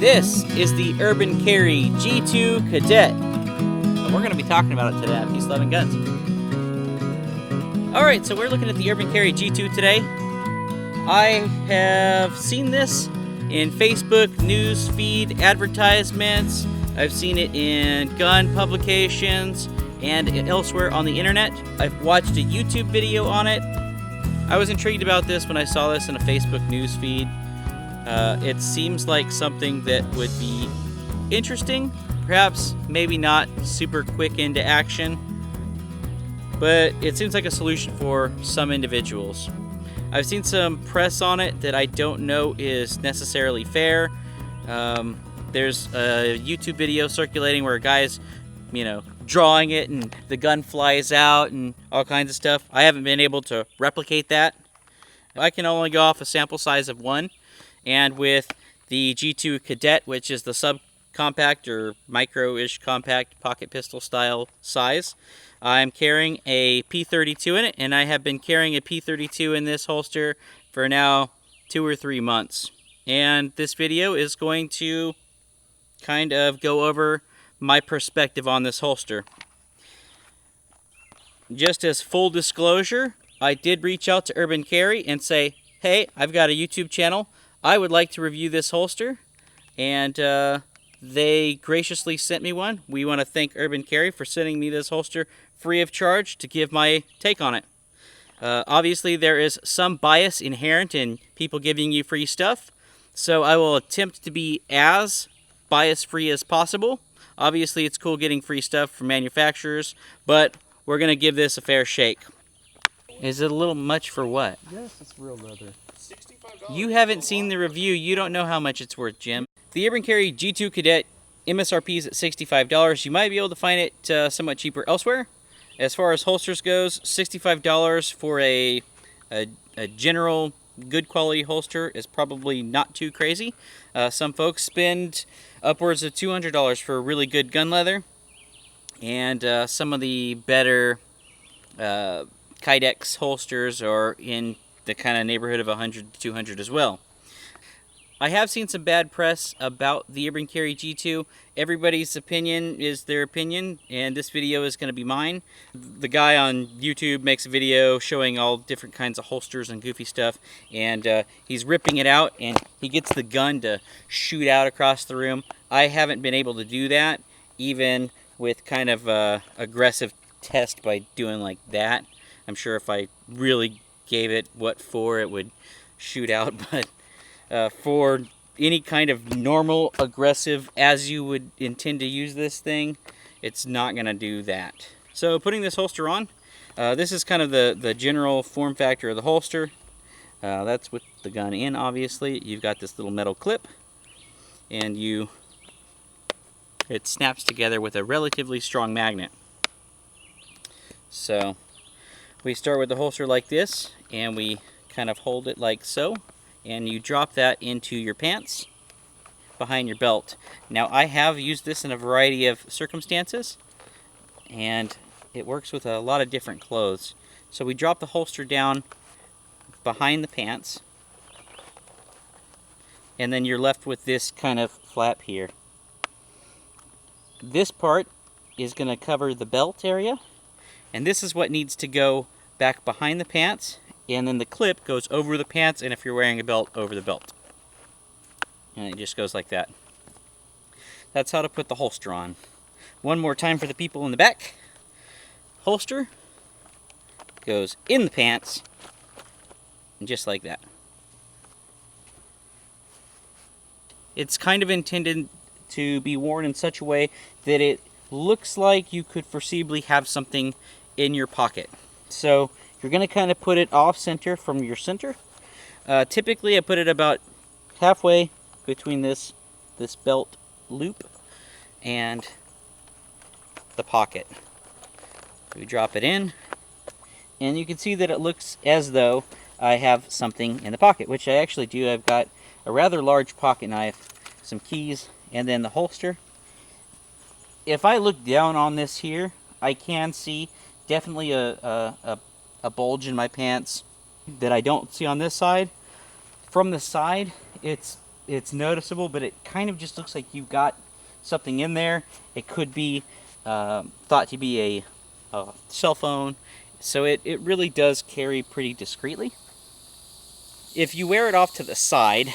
This is the Urban Carry G2 Cadet. And we're going to be talking about it today on Peace, Love, and Guns. Alright, so we're looking at the Urban Carry G2 today. I have seen this in Facebook news feed advertisements. I've seen it in gun publications and elsewhere on the internet. I've watched a YouTube video on it. I was intrigued about this when I saw this in a Facebook news feed. It seems like something that would be interesting, perhaps maybe not super quick into action, but it seems like a solution for some individuals. I've seen some press on it that I don't know is necessarily fair. There's a YouTube video circulating where a guy's, drawing it and the gun flies out and all kinds of stuff. I haven't been able to replicate that. I can only go off a sample size of 1. And with the G2 Cadet, which is the subcompact or micro-ish compact pocket pistol style size, I'm carrying a P32 in it, and I have been carrying a P32 in this holster for now 2 or 3 months. And this video is going to kind of go over my perspective on this holster. Just as full disclosure, I did reach out to Urban Carry and say, hey, I've got a YouTube channel. I would like to review this holster, and they graciously sent me one. We want to thank Urban Carry for sending me this holster free of charge to give my take on it. Obviously, there is some bias inherent in people giving you free stuff, so I will attempt to be as bias-free as possible. Obviously, it's cool getting free stuff from manufacturers, but we're going to give this a fair shake. Is it a little much for what? Yes, it's real leather. You haven't seen the review. You don't know how much it's worth, Jim. The Urban Carry G2 Cadet MSRP is at $65. You might be able to find it somewhat cheaper elsewhere. As far as holsters goes, $65 for a general good quality holster is probably not too crazy. Some folks spend upwards of $200 for really good gun leather. And some of the better Kydex holsters are in the kind of neighborhood of $100 to $200 as well. I have seen some bad press about the Urban Carry G2. Everybody's opinion is their opinion, and this video is going to be mine. The guy on YouTube makes a video showing all different kinds of holsters and goofy stuff, and he's ripping it out, and he gets the gun to shoot out across the room. I haven't been able to do that, even with kind of aggressive test by doing like that. I'm sure if I really gave it what for, it would shoot out, but for any kind of normal aggressive as you would intend to use this thing, it's not going to do that. So putting this holster on, this is kind of the general form factor of the holster. That's with the gun in, obviously. You've got this little metal clip, and it snaps together with a relatively strong magnet. So we start with the holster like this, and we kind of hold it like so, and you drop that into your pants behind your belt. Now, I have used this in a variety of circumstances, and it works with a lot of different clothes. So we drop the holster down behind the pants, and then you're left with this kind of flap here. This part is going to cover the belt area, and this is what needs to go back behind the pants, and then the clip goes over the pants, and if you're wearing a belt, over the belt. And it just goes like that. That's how to put the holster on. One more time for the people in the back. Holster goes in the pants, and just like that. It's kind of intended to be worn in such a way that it looks like you could foreseeably have something in your pocket. So you're going to kind of put it off center from your center. Typically I put it about halfway between this belt loop and the pocket. We drop it in, and you can see that it looks as though I have something in the pocket, which I actually do. I've got a rather large pocket knife, some keys, and then the holster. If I look down on this here, I can see definitely a bulge in my pants that I don't see on this side. From the side, it's it's noticeable, but it kind of just looks like you've got something in there. It could be thought to be a cell phone, so it really does carry pretty discreetly. If you wear it off to the side,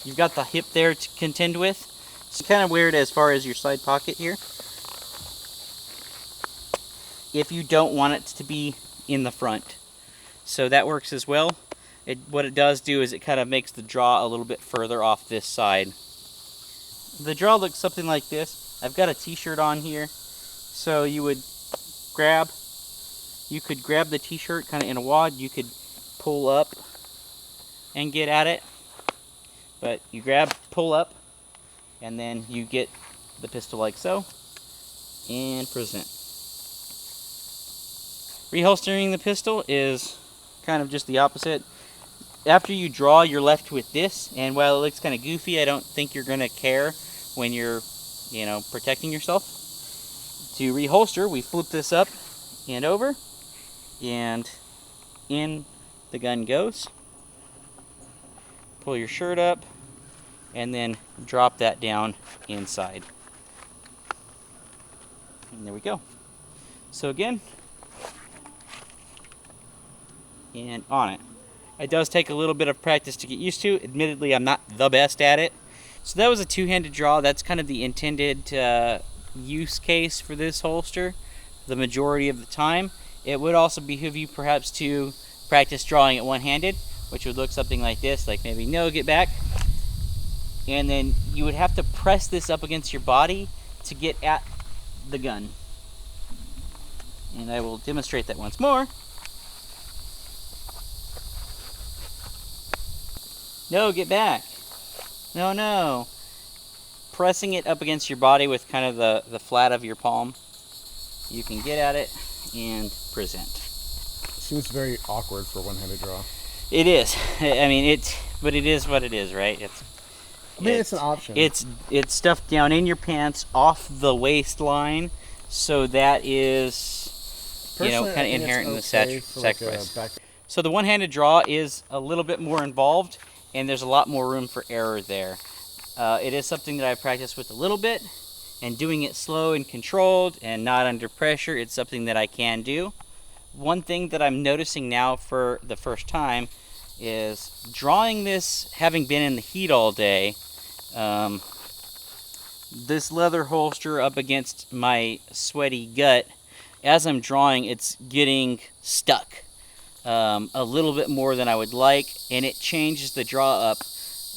you've got the hip there to contend with, so kind of wear it as far as your side pocket here. If you don't want it to be in the front, so that works as well. What it does do is it kind of makes the draw a little bit further off this side. The draw looks something like this. I've got a t-shirt on here, so you could grab the t-shirt kind of in a wad. You could pull up and get at it, but you grab, pull up, and then you get the pistol like so, and present. Reholstering the pistol is kind of just the opposite. After you draw, you're left with this, and while it looks kind of goofy, I don't think you're going to care when you're, protecting yourself. To reholster, we flip this up and over, and in the gun goes. Pull your shirt up, and then drop that down inside. And there we go. So again, and on it. It does take a little bit of practice to get used to. Admittedly, I'm not the best at it. So that was a two-handed draw. That's kind of the intended use case for this holster the majority of the time. It would also behoove you perhaps to practice drawing it one-handed, which would look something like this, like maybe no, get back. And then you would have to press this up against your body to get at the gun. And I will demonstrate that once more. No, get back. No, no. Pressing it up against your body with kind of the flat of your palm, you can get at it and present. Seems very awkward for a one-handed draw. It is. I mean, but it is what it is, right? It's an option. It's stuffed down in your pants off the waistline, so that is, kind of inherent in the sacrifice. So the one-handed draw is a little bit more involved, and there's a lot more room for error there. It is something that I practice with a little bit, and doing it slow and controlled and not under pressure, it's something that I can do. One thing that I'm noticing now for the first time is drawing this, having been in the heat all day, this leather holster up against my sweaty gut, as I'm drawing, it's getting stuck. A little bit more than I would like, and it changes the draw up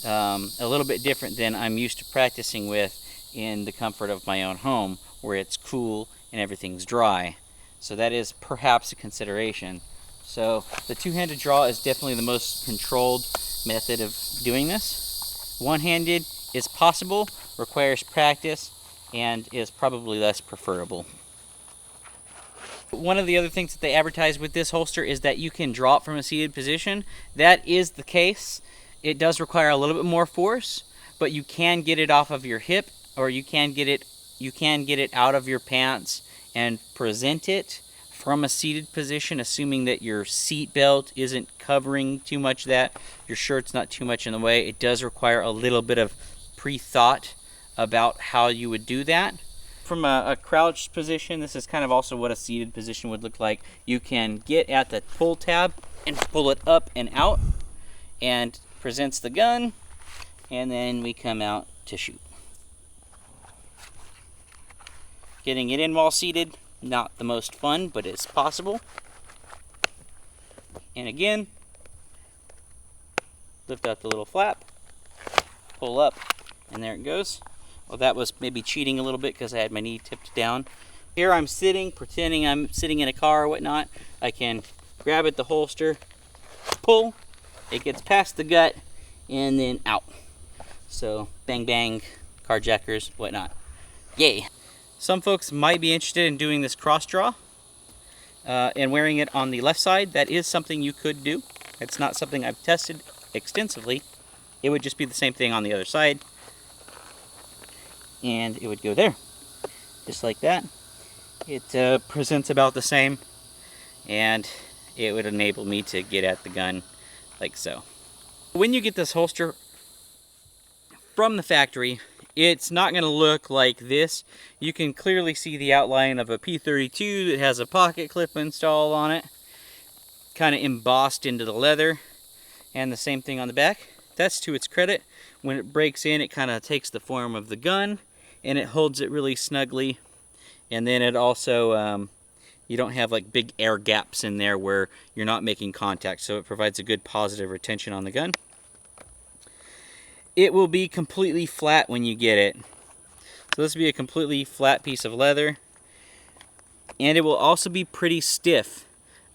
a little bit different than I'm used to practicing with in the comfort of my own home, where it's cool and everything's dry. So that is perhaps a consideration. So the two-handed draw is definitely the most controlled method of doing this. One-handed is possible, requires practice, and is probably less preferable. One of the other things that they advertise with this holster is that you can draw it from a seated position. That is the case. It does require a little bit more force, but you can get it off of your hip, or you can get it out of your pants and present it from a seated position, assuming that your seat belt isn't covering too much of that, your shirt's not too much in the way. It does require a little bit of pre-thought about how you would do that. From a crouched position, this is kind of also what a seated position would look like. You can get at the pull tab and pull it up and out, and presents the gun, and then we come out to shoot. Getting it in while seated, not the most fun, but it's possible. And again, lift out the little flap, pull up, and there it goes. Well, that was maybe cheating a little bit because I had my knee tipped down. Here I'm sitting, pretending I'm sitting in a car or whatnot. I can grab at the holster, pull, it gets past the gut, and then out. So bang bang, carjackers, whatnot. Yay. Some folks might be interested in doing this cross draw and wearing it on the left side. That is something you could do. It's not something I've tested extensively. It would just be the same thing on the other side, and it would go there, just like that. It presents about the same, and it would enable me to get at the gun like so. When you get this holster, from the factory, it's not going to look like this. You can clearly see the outline of a P32 that has a pocket clip installed on it, kind of embossed into the leather, and the same thing on the back. That's to its credit. When it breaks in, it kind of takes the form of the gun, and it holds it really snugly. And then it also, you don't have like big air gaps in there where you're not making contact, so it provides a good positive retention on the gun. It will be completely flat when you get it. So this will be a completely flat piece of leather. And it will also be pretty stiff.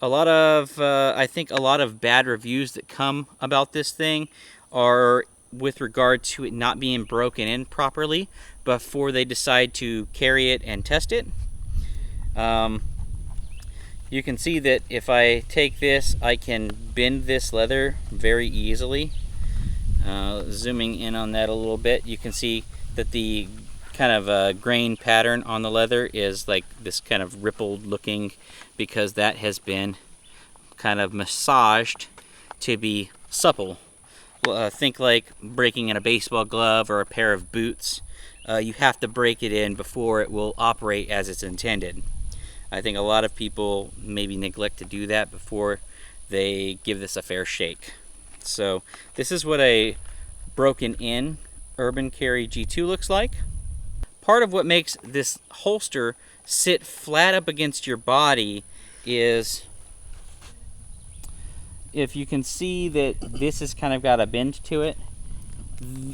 A lot of, I think a lot of bad reviews that come about this thing are with regard to it not being broken in properly before they decide to carry it and test it. You can see that if I take this, I can bend this leather very easily. Zooming in on that a little bit, you can see that the kind of grain pattern on the leather is like this kind of rippled looking, because that has been kind of massaged to be supple. Think like breaking in a baseball glove or a pair of boots. You have to break it in before it will operate as it's intended. I think a lot of people maybe neglect to do that before they give this a fair shake. So this is what a broken in Urban Carry G2 looks like. Part of what makes this holster sit flat up against your body is, if you can see that this has kind of got a bend to it.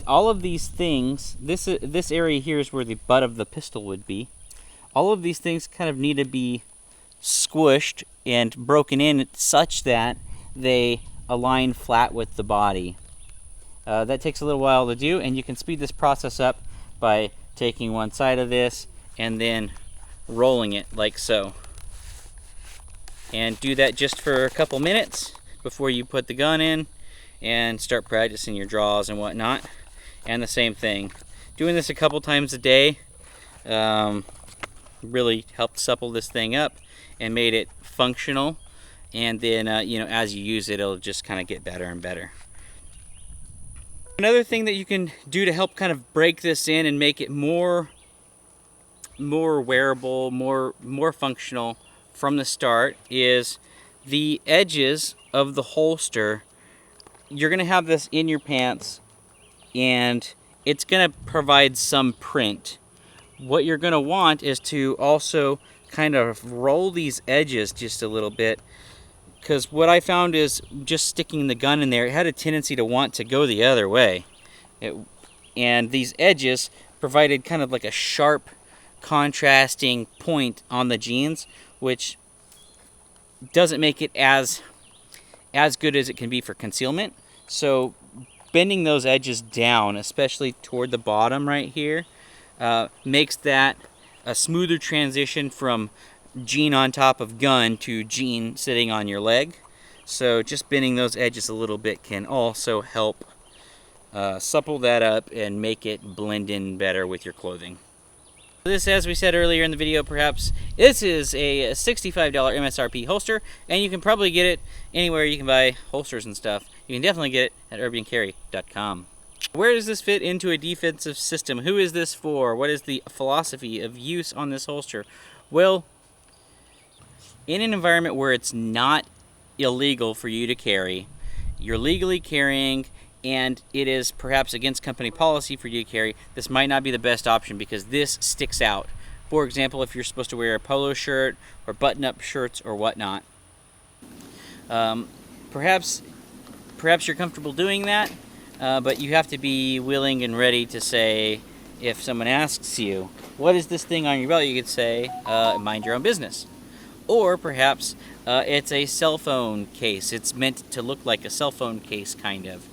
All of these things, this area here is where the butt of the pistol would be. All of these things kind of need to be squished and broken in such that they align flat with the body. That takes a little while to do, and you can speed this process up by taking one side of this and then rolling it like so. And do that just for a couple minutes before you put the gun in and start practicing your draws and whatnot. And the same thing. Doing this a couple times a day really helped supple this thing up and made it functional. And then, you know, as you use it, it'll just kind of get better and better. Another thing that you can do to help kind of break this in and make it more wearable, more functional from the start is the edges of the holster. You're going to have this in your pants, and it's going to provide some print. What you're going to want is to also kind of roll these edges just a little bit, because what I found is just sticking the gun in there, it had a tendency to want to go the other way. And these edges provided kind of like a sharp contrasting point on the jeans, which doesn't make it as good as it can be for concealment. So bending those edges down, especially toward the bottom right here, makes that a smoother transition from jean on top of gun to jean sitting on your leg. So just bending those edges a little bit can also help supple that up and make it blend in better with your clothing. This, as we said earlier in the video, perhaps this is a $65 MSRP holster, and you can probably get it anywhere you can buy holsters and stuff. You can definitely get it at urbancarry.com. Where does this fit into a defensive system? Who is this for? What is the philosophy of use on this holster? Well, in an environment where it's not illegal for you to carry, you're legally carrying, and it is perhaps against company policy for you to carry, this might not be the best option because this sticks out. For example, if you're supposed to wear a polo shirt or button-up shirts or whatnot. Perhaps you're comfortable doing that, but you have to be willing and ready to say, if someone asks you, what is this thing on your belt? You could say, mind your own business. Or perhaps it's a cell phone case. It's meant to look like a cell phone case, kind of.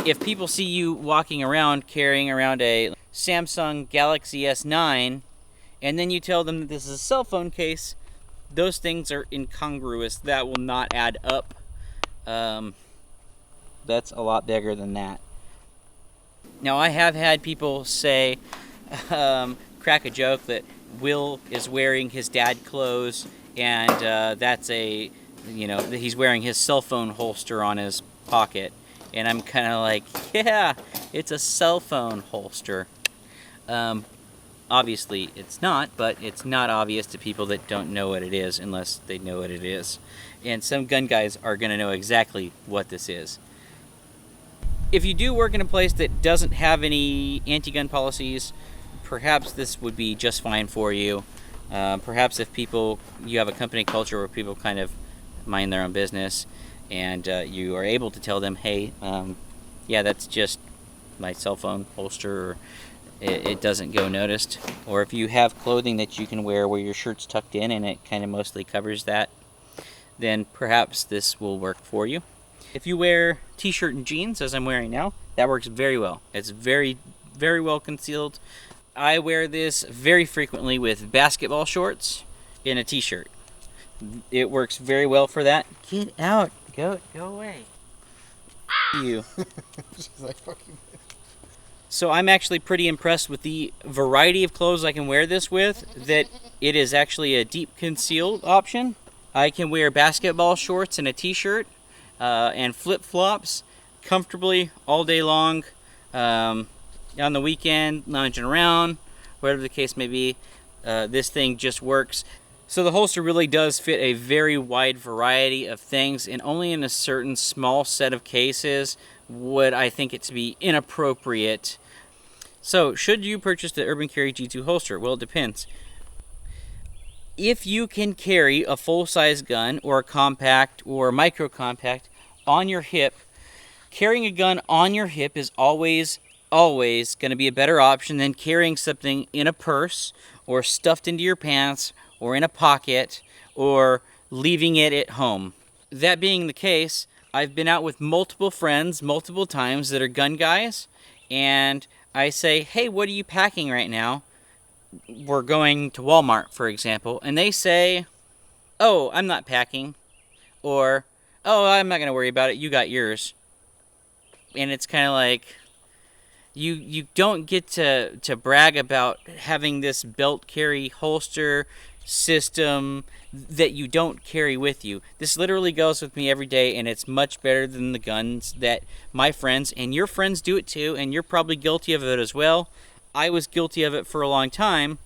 If people see you walking around carrying around a Samsung Galaxy S9, and then you tell them that this is a cell phone case, those things are incongruous. That will not add up. That's a lot bigger than that. Now, I have had people say, crack a joke that Will is wearing his dad clothes, and that's he's wearing his cell phone holster on his pocket. And I'm kind of like, yeah, it's a cell phone holster. Obviously it's not, but it's not obvious to people that don't know what it is unless they know what it is. And some gun guys are going to know exactly what this is. If you do work in a place that doesn't have any anti-gun policies, perhaps this would be just fine for you. Perhaps if you have a company culture where people kind of mind their own business, and you are able to tell them, hey, yeah, that's just my cell phone holster, or it doesn't go noticed. Or if you have clothing that you can wear where your shirt's tucked in and it kind of mostly covers that, then perhaps this will work for you. If you wear t-shirt and jeans, as I'm wearing now, that works very well. It's very, very well concealed. I wear this very frequently with basketball shorts and a t-shirt. It works very well for that. Get out. Go away. You. She's like, fuck you. So I'm actually pretty impressed with the variety of clothes I can wear this with, that it is actually a deep concealed option. I can wear basketball shorts and a t-shirt and flip-flops comfortably all day long, on the weekend, lounging around, whatever the case may be. This thing just works. So the holster really does fit a very wide variety of things, and only in a certain small set of cases would I think it to be inappropriate. So, should you purchase the Urban Carry G2 holster? Well, it depends. If you can carry a full-size gun or a compact or a micro-compact on your hip, carrying a gun on your hip is always going to be a better option than carrying something in a purse or stuffed into your pants or in a pocket or leaving it at home. That being the case, I've been out with multiple friends multiple times that are gun guys, and I say, hey, what are you packing right now? We're going to Walmart, for example, and they say, oh, I'm not packing, or, oh, I'm not going to worry about it, you got yours. And it's kind of like, you don't get to brag about having this belt carry holster system that you don't carry with you. This literally goes with me every day, and it's much better than the guns that my friends and your friends do it too, and you're probably guilty of it as well. I was guilty of it for a long time,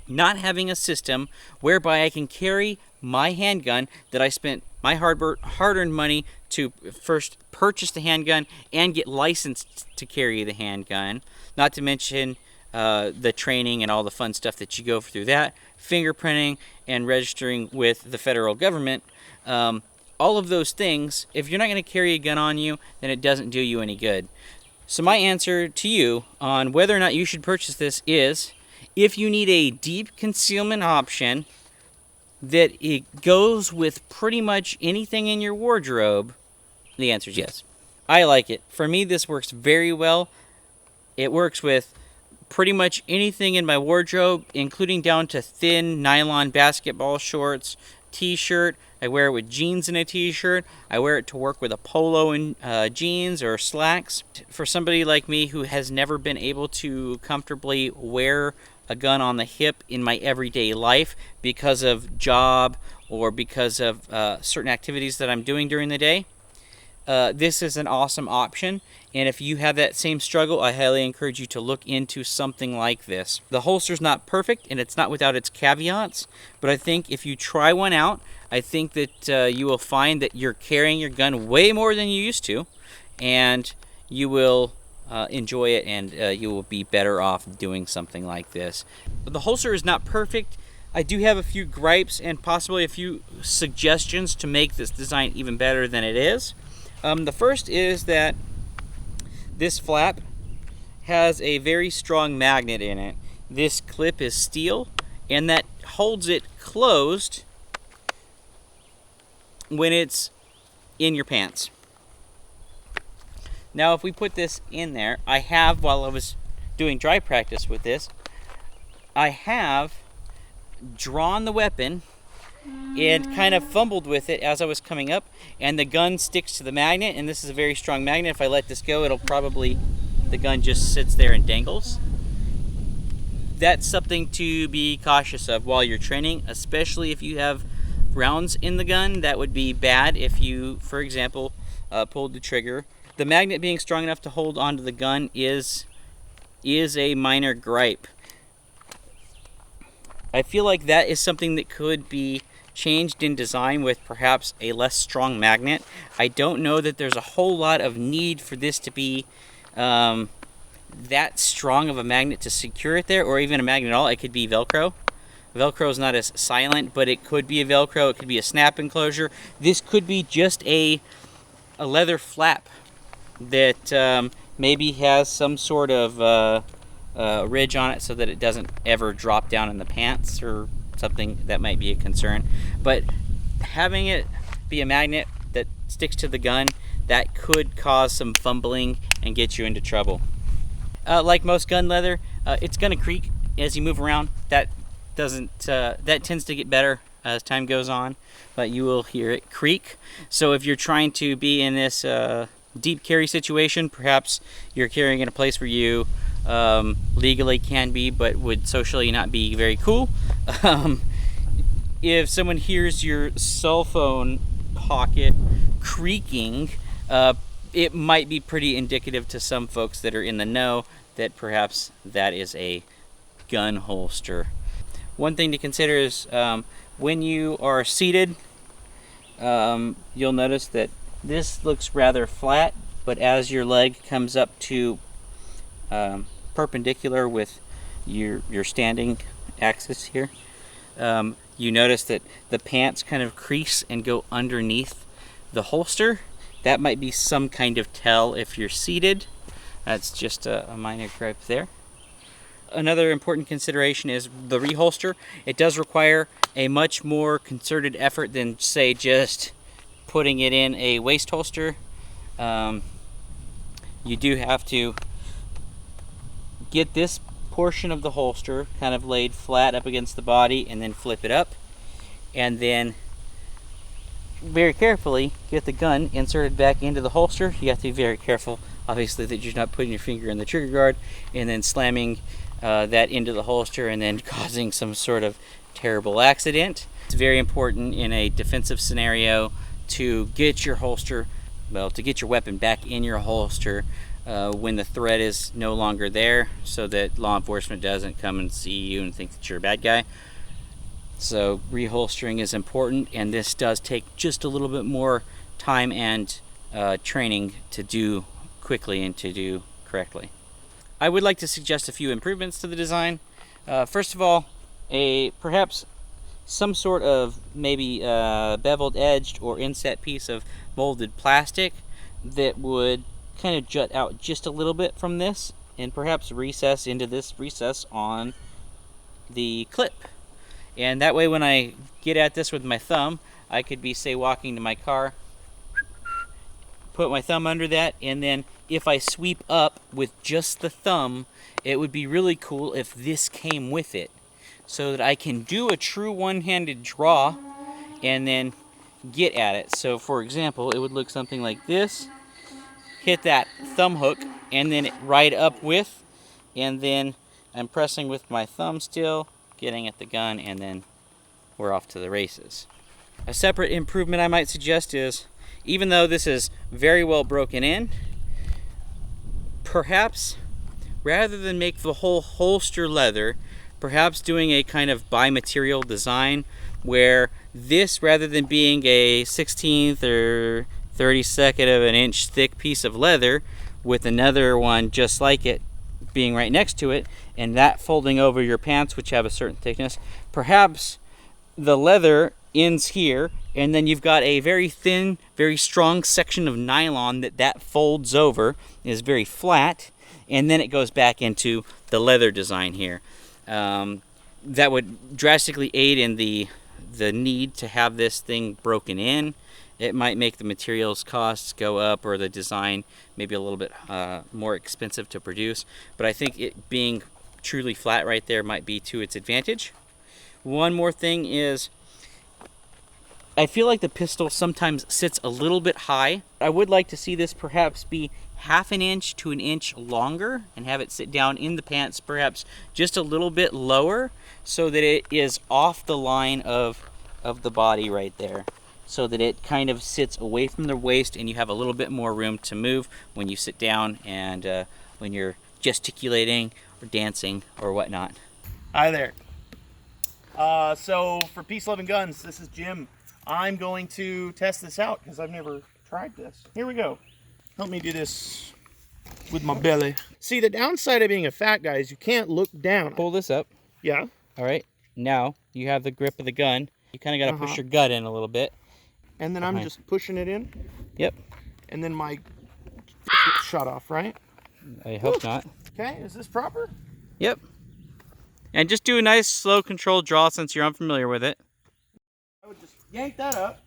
not having a system whereby I can carry my handgun that I spent my hard-earned money to first purchase the handgun and get licensed to carry the handgun, not to mention the training and all the fun stuff that you go through that, fingerprinting and registering with the federal government. All of those things, if you're not going to carry a gun on you, then it doesn't do you any good. So my answer to you on whether or not you should purchase this is, if you need a deep concealment option that it goes with pretty much anything in your wardrobe, the answer is yes. I like it. For me, this works very well. It works with pretty much anything in my wardrobe, including down to thin nylon basketball shorts, t-shirt. I wear it with jeans and a t-shirt. I wear it to work with a polo and jeans or slacks. For somebody like me who has never been able to comfortably wear a gun on the hip in my everyday life because of job or because of certain activities that I'm doing during the day, this is an awesome option. And if you have that same struggle, I highly encourage you to look into something like this. The holster's not perfect and it's not without its caveats, but I think if you try one out, I think that you will find that you're carrying your gun way more than you used to, and you will enjoy it, and you will be better off doing something like this. But the holster is not perfect. I do have a few gripes and possibly a few suggestions to make this design even better than it is. The first is that this flap has a very strong magnet in it. This clip is steel, and that holds it closed when it's in your pants. Now, if we put this in there, I have, while I was doing dry practice with this, I have drawn the weapon and kind of fumbled with it as I was coming up, and the gun sticks to the magnet, and this is a very strong magnet. If I let this go, the gun just sits there and dangles. That's something to be cautious of while you're training, especially if you have rounds in the gun. That would be bad if you, for example, pulled the trigger The magnet being strong enough to hold onto the gun is a minor gripe. I feel like that is something that could be changed in design with perhaps a less strong magnet. I don't know that there's a whole lot of need for this to be that strong of a magnet to secure it there, or even a magnet at all. It could be Velcro. Velcro is not as silent, but it could be a Velcro. It could be a snap enclosure. This could be just a leather flap that maybe has some sort of ridge on it so that it doesn't ever drop down in the pants or something. That might be a concern. But having it be a magnet that sticks to the gun, that could cause some fumbling and get you into trouble. Like most gun leather, it's going to creak as you move around. That tends to get better as time goes on, but you will hear it creak. So if you're trying to be in this deep carry situation, perhaps you're carrying in a place where you legally can be, but would socially not be very cool. If someone hears your cell phone pocket creaking, it might be pretty indicative to some folks that are in the know that perhaps that is a gun holster. One thing to consider is when you are seated, you'll notice that this looks rather flat, but as your leg comes up to perpendicular with your standing axis here, you notice that the pants kind of crease and go underneath the holster. That might be some kind of tell if you're seated. That's just a minor gripe there. Another important consideration is the reholster. It does require a much more concerted effort than, say, just putting it in a waist holster. You do have to get this portion of the holster kind of laid flat up against the body and then flip it up, and then very carefully get the gun inserted back into the holster. You have to be very careful, obviously, that you're not putting your finger in the trigger guard and then slamming that into the holster and then causing some sort of terrible accident. It's very important in a defensive scenario to get your weapon back in your holster when the threat is no longer there, so that law enforcement doesn't come and see you and think that you're a bad guy. So reholstering is important, and this does take just a little bit more time and training to do quickly and to do correctly. I would like to suggest a few improvements to the design. First of all, perhaps some sort of maybe beveled edged or inset piece of molded plastic that would kind of jut out just a little bit from this and perhaps recess into this recess on the clip. And that way when I get at this with my thumb, I could be, say, walking to my car, put my thumb under that, and then if I sweep up with just the thumb, it would be really cool if this came with it, so that I can do a true one-handed draw and then get at it. So for example, it would look something like this. Hit that thumb hook and then right up with, and then I'm pressing with my thumb still, getting at the gun, and then we're off to the races. A separate improvement I might suggest is, even though this is very well broken in, perhaps rather than make the whole holster leather, perhaps doing a kind of bi-material design where this, rather than being a 16th or 32nd of an inch thick piece of leather with another one just like it being right next to it, and that folding over your pants, which have a certain thickness, perhaps the leather ends here, and then you've got a very thin, very strong section of nylon that folds over, is very flat, and then it goes back into the leather design here. That would drastically aid in the need to have this thing broken in. It might make the materials costs go up, or the design maybe a little bit more expensive to produce, but I think it being truly flat right there might be to its advantage. One more thing is, I feel like the pistol sometimes sits a little bit high. I would like to see this perhaps be half an inch to an inch longer and have it sit down in the pants perhaps just a little bit lower, so that it is off the line of the body right there. so that it kind of sits away from the waist and you have a little bit more room to move when you sit down and when you're gesticulating or dancing or whatnot. Hi there. So for Peace, Love, and Guns, this is Jim. I'm going to test this out because I've never tried this. Here we go. Help me do this with my belly. See, the downside of being a fat guy is you can't look down. Pull this up. Yeah. All right. Now you have the grip of the gun. You kind of got to push your gut in a little bit. And then I'm just pushing it in. Yep. And then my shut off, right? I hope not. Okay, is this proper? Yep. And just do a nice slow controlled draw since you're unfamiliar with it. I would just yank that up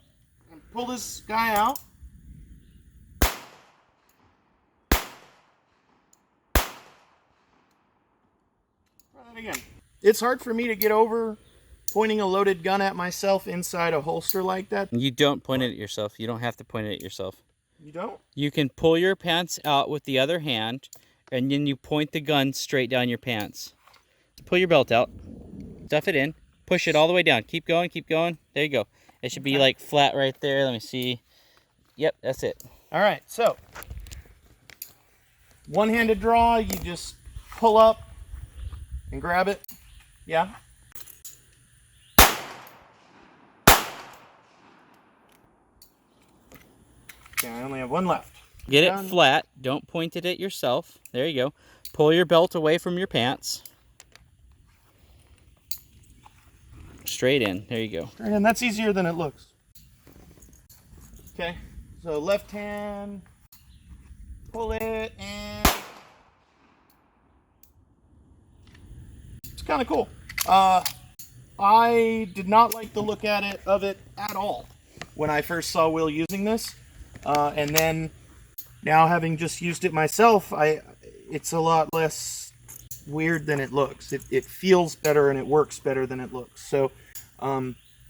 and pull this guy out. Try that again. It's hard for me to get over pointing a loaded gun at myself inside a holster like that. You don't point it at yourself. You don't have to point it at yourself. You don't? You can pull your pants out with the other hand, and then you point the gun straight down your pants. Pull your belt out. Stuff it in. Push it all the way down. Keep going, keep going. There you go. It should be like flat right there. Let me see. Yep, that's it. All right, so one-handed draw, you just pull up and grab it. Yeah. Okay, I only have one left. Get it flat. Don't point it at yourself. There you go. Pull your belt away from your pants. Straight in. There you go. And that's easier than it looks. Okay, so left hand, pull it, and it's kind of cool. I did not like the look of it at all when I first saw Will using this, and then now having just used it myself, it's a lot less weird than it looks. It feels better and it works better than it looks. So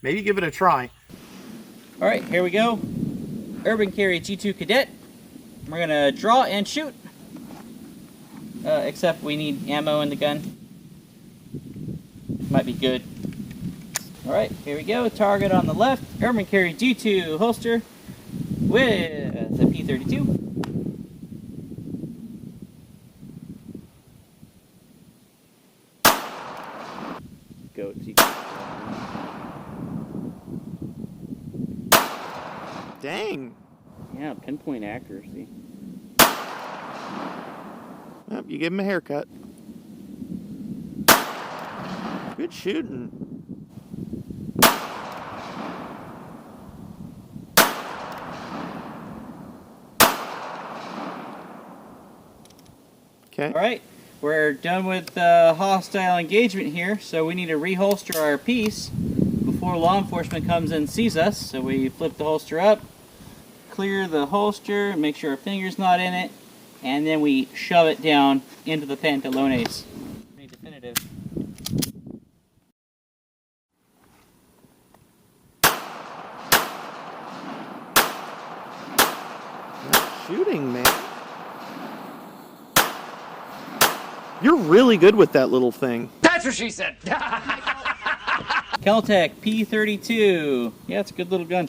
maybe give it a try. All right, here we go. Urban Carry G2 Cadet. We're gonna draw and shoot. Except we need ammo in the gun. Might be good. All right, here we go. Target on the left. Urban Carry G2 holster with the P32. Go to. Dang. Yeah, pinpoint accuracy. Yep, you give him a haircut. Good shooting. Okay. All right, we're done with hostile engagement here, so we need to reholster our piece before law enforcement comes and sees us. So we flip the holster up, clear the holster, make sure our finger's not in it, and then we shove it down into the pantalones. Pretty definitive. Shooting, man. You're really good with that little thing. That's what she said. Kel Tec P32. Yeah, it's a good little gun.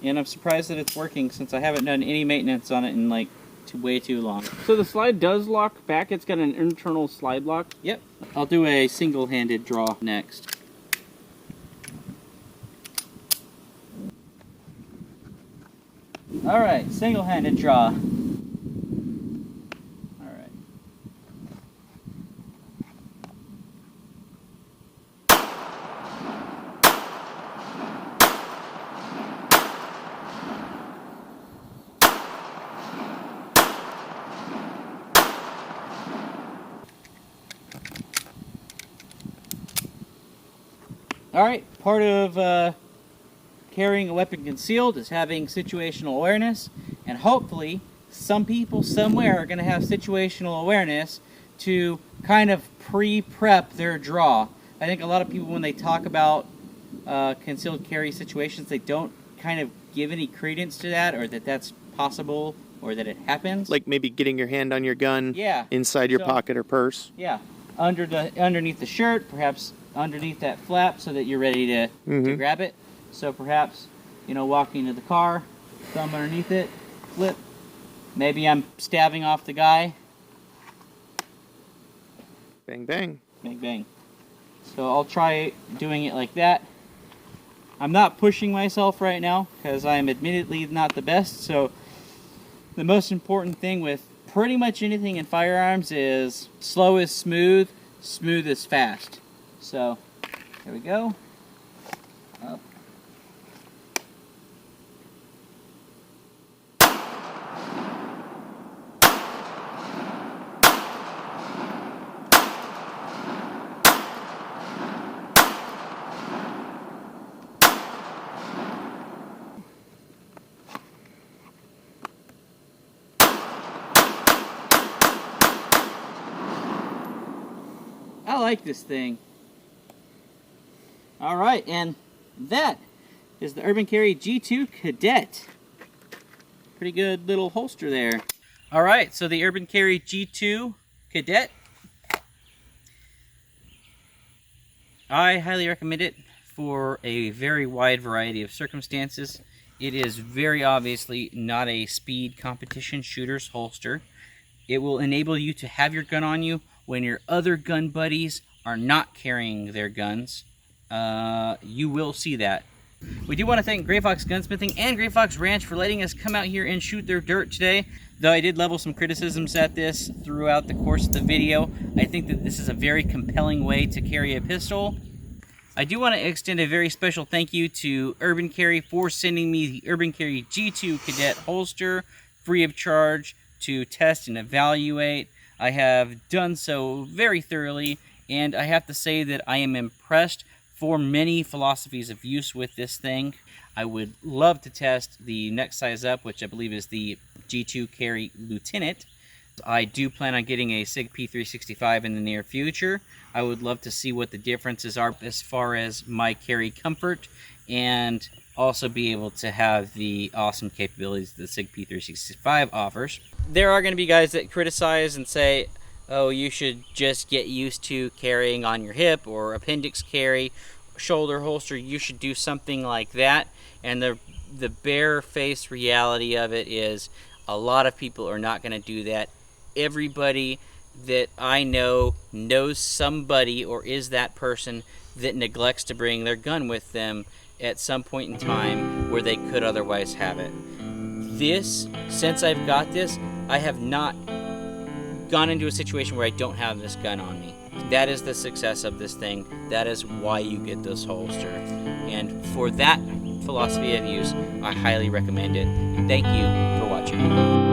And I'm surprised that it's working since I haven't done any maintenance on it in like way too long. So the slide does lock back. It's got an internal slide lock. Yep. I'll do a single-handed draw next. All right, single-handed draw. Alright, part of carrying a weapon concealed is having situational awareness, and hopefully some people somewhere are going to have situational awareness to kind of pre-prep their draw. I think a lot of people, when they talk about concealed carry situations, they don't kind of give any credence to that, or that that's possible, or that it happens. Like maybe getting your hand on your gun inside your So, pocket or purse. Yeah, underneath the shirt, perhaps underneath that flap, so that you're ready to grab it. So perhaps, you know, walking to the car, thumb underneath it, flip. Maybe I'm stabbing off the guy. Bang, bang. Bang, bang. So I'll try doing it like that. I'm not pushing myself right now because I'm admittedly not the best. So the most important thing with pretty much anything in firearms is slow is smooth, smooth is fast. So here we go. Up. I like this thing. All right, and that is the Urban Carry G2 Cadet. Pretty good little holster there. All right, so the Urban Carry G2 Cadet. I highly recommend it for a very wide variety of circumstances. It is very obviously not a speed competition shooter's holster. It will enable you to have your gun on you when your other gun buddies are not carrying their guns. You will see that. We do want to thank Gray Fox Gunsmithing and Gray Fox Ranch for letting us come out here and shoot their dirt today. Though I did level some criticisms at this throughout the course of the video, I think that this is a very compelling way to carry a pistol. I do want to extend a very special thank you to Urban Carry for sending me the Urban Carry G2 Cadet holster free of charge to test and evaluate. I have done so very thoroughly, and I have to say that I am impressed for many philosophies of use with this thing. I would love to test the next size up, which I believe is the G2 Carry Lieutenant. I do plan on getting a SIG P365 in the near future. I would love to see what the differences are as far as my carry comfort, and also be able to have the awesome capabilities that the SIG P365 offers. There are going to be guys that criticize and say, oh, you should just get used to carrying on your hip or appendix carry, shoulder holster. You should do something like that. And the bare-faced reality of it is a lot of people are not going to do that. Everybody that I know knows somebody or is that person that neglects to bring their gun with them at some point in time where they could otherwise have it. Since I've got this, I have not gone into a situation where I don't have this gun on me. That is the success of this thing. That is why you get this holster. And for that philosophy of use, I highly recommend it. Thank you for watching.